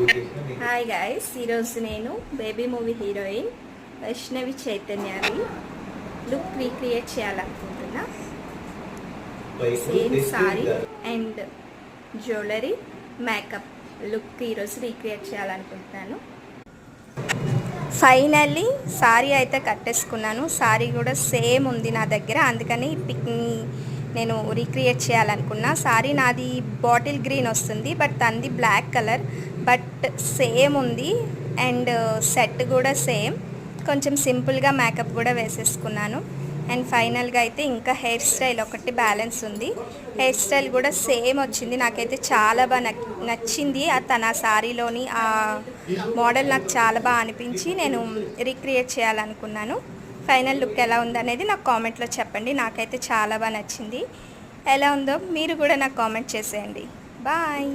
Hi guys, ఈరోజు నేను baby movie heroine Vaishnavi చైతన్యాన్ని లుక్ రీక్రియేట్ చేయాలనుకుంటున్నా. Same sorry and jewellery makeup look ఈరోజు రీక్రియేట్ చేయాలనుకుంటున్నాను. ఫైనల్లీ సారీ అయితే కట్టేసుకున్నాను. సారీ కూడా సేమ్ ఉంది నా దగ్గర, అందుకని పిక్ని నేను రీక్రియేట్ చేయాలనుకున్నా. సారీ నాది బాటిల్ గ్రీన్ వస్తుంది, బట్ తనది బ్లాక్ కలర్, బట్ సేమ్ ఉంది అండ్ సెట్ కూడా సేమ్. కొంచెం సింపుల్గా మేకప్ కూడా వేసేసుకున్నాను. అండ్ ఫైనల్గా అయితే ఇంకా హెయిర్ స్టైల్ ఒకటి బ్యాలెన్స్ ఉంది. హెయిర్ స్టైల్ కూడా సేమ్ వచ్చింది. నాకైతే చాలా బాగా నచ్చింది. తన సారీలోని ఆ మోడల్ నాకు చాలా బాగా అనిపించి నేను రీక్రియేట్ చేయాలనుకున్నాను. ఫైనల్ లుక్ ఎలా ఉందనేది నాకు కామెంట్లో చెప్పండి. నాకైతే చాలా బాగా నచ్చింది. ఎలా ఉందో మీరు కూడా నాకు కామెంట్ చేసేయండి. బాయ్.